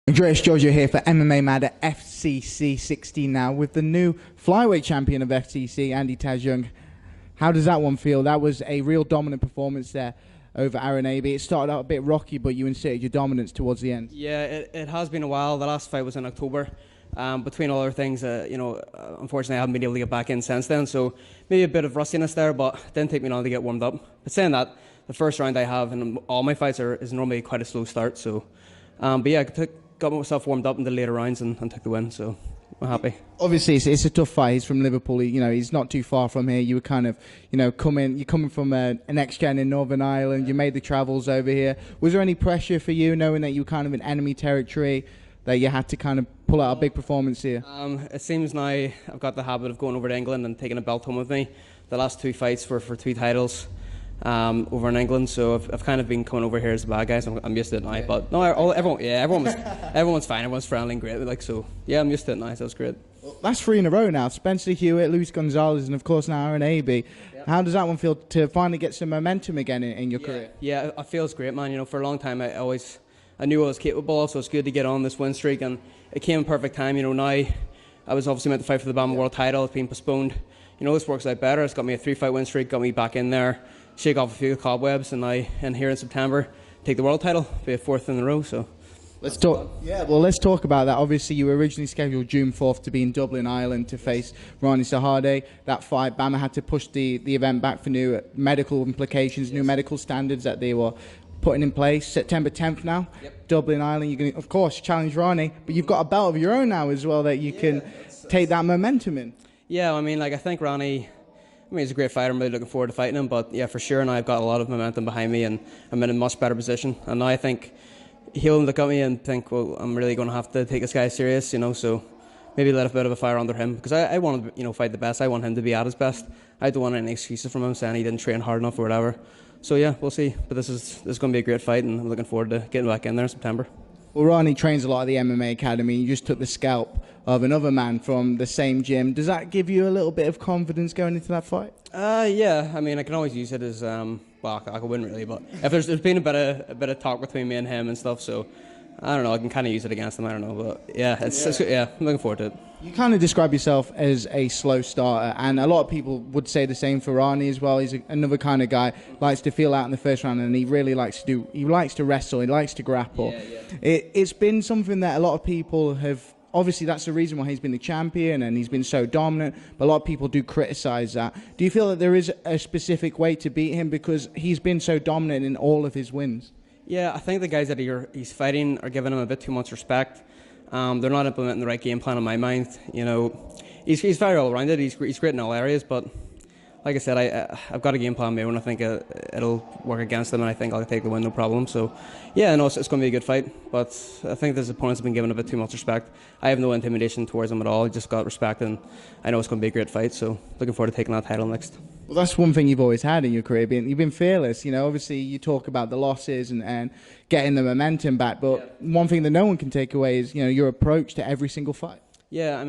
Andreas Giorgio here for MMA Mad at FCC 16 now with the new flyweight champion of FCC, Andy Tajung. How does that one feel? That was a real dominant performance there over Aaron Aby. It started out a bit rocky, but you inserted your dominance towards the end. Yeah, it has been a while. The last fight was in October. Between all other things, unfortunately I haven't been able to get back in since then, so maybe a bit of rustiness there, but it didn't take me long to get warmed up. But saying that, the first round I have in all my fights is normally quite a slow start, so but yeah, got myself warmed up in the later rounds and took the win, so I'm happy. Obviously, it's a tough fight. He's from Liverpool. He's not too far from here. You were kind of, you're coming from an ex-gen in Northern Ireland. You made the travels over here. Was there any pressure for you, knowing that you were kind of in enemy territory, that you had to kind of pull out a big performance here? It seems now I've got the habit of going over to England and taking a belt home with me. The last two fights were for two titles over in England, so I've kind of been coming over here as a bad guy, so I'm used to it now. Yeah. But no, everyone's fine, everyone's friendly and great, so yeah, I'm used to it now, so it's great. Well, that's three in a row now. Spencer Hewitt, Luis Gonzalez, and of course now Aaron Aby. Yep. How does that one feel to finally get some momentum again in your career? Yeah, it feels great, man. For a long time I knew I was capable, so it's good to get on this win streak, and it came in perfect time. Now I was obviously meant to fight for the BAMMA World title. It's been postponed. This works out better. It's got me a 3-fight win streak, got me back in there, shake off a few cobwebs, and here in September take the world title, be a fourth in a row. So let's talk. Yeah, well, let's talk about that. Obviously, you were originally scheduled June 4th to be in Dublin, Ireland, to face Ronnie. That fight, BAMMA had to push the event back for new medical implications, new medical standards that they were putting in place. September 10th now, Dublin, Ireland. You're going to, of course, challenge Ronnie, but you've got a belt of your own now as well that you can take that momentum in. Yeah, I think Ronnie, he's a great fighter. I'm really looking forward to fighting him, but yeah, for sure now I've got a lot of momentum behind me and I'm in a much better position. And now I think he'll look at me and think, well, I'm really going to have to take this guy serious, so maybe let a bit of a fire under him, because I want to fight the best. I want him to be at his best. I don't want any excuses from him saying he didn't train hard enough or whatever. So yeah, we'll see. But this is going to be a great fight, and I'm looking forward to getting back in there in September. Well, Ronnie trains a lot at the MMA Academy. You just took the scalp of another man from the same gym. Does that give you a little bit of confidence going into that fight? Yeah. I can always use it as well. I wouldn't really, but if there's been a bit of talk between me and him and stuff, so I don't know. I can kind of use it against him. I don't know, but yeah, I'm looking forward to it. You kind of describe yourself as a slow starter, and a lot of people would say the same for Ronnie as well. He's another kind of guy, likes to feel out in the first round, and he really likes to wrestle, he likes to grapple. It's been something that a lot of people have, obviously that's the reason why he's been the champion and he's been so dominant, but a lot of people do criticize that. Do you feel that there is a specific way to beat him, because he's been so dominant in all of his wins? Yeah, I think the guys that he's fighting are giving him a bit too much respect. They're not implementing the right game plan in my mind. He's very all-rounded. He's great in all areas, but like I said, I've got a game plan made, and I think it'll work against them, and I think I'll take the win, no problem. So yeah, no, it's going to be a good fight, but I think his opponents have been given a bit too much respect. I have no intimidation towards him at all. He just got respect, and I know it's going to be a great fight, so looking forward to taking that title next. Well, that's one thing you've always had in your career. You've been fearless. Obviously you talk about the losses and getting the momentum back, but one thing that no one can take away is your approach to every single fight. Yeah,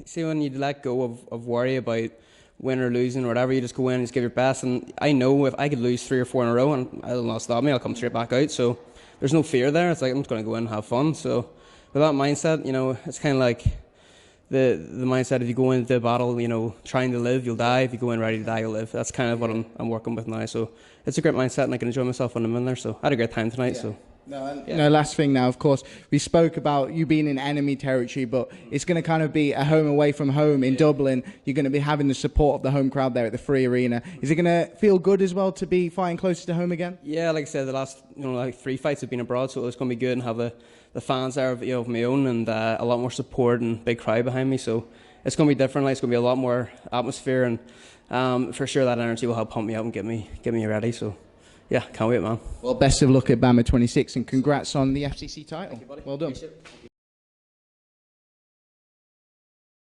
see, when you let go of worry about win or losing or whatever, you just go in and just give your best. And I know if I could lose 3 or 4 in a row, and it'll not stop me, I'll come straight back out. So there's no fear there. It's like I'm just going to go in and have fun. So with that mindset, it's kind of like the mindset, if you go into a battle, trying to live, you'll die. If you go in ready to die, you'll live. That's kind of what I'm working with now. So it's a great mindset, and I can enjoy myself when I'm in there. So I had a great time tonight. Yeah. So. Last thing now, of course, we spoke about you being in enemy territory, but it's going to kind of be a home away from home in Dublin. You're going to be having the support of the home crowd there at the Free Arena. Is it going to feel good as well to be fighting closer to home again? Yeah, like I said, the last 3 fights have been abroad, so it's going to be good and have the fans there of my own, and a lot more support and big crowd behind me. So it's going to be different. It's going to be a lot more atmosphere, and for sure that energy will help pump me up and get me ready. So. Yeah, can't wait, man. Well, best of luck at BAMMA 26, and congrats on the FCC title. Thank you, buddy. Well done.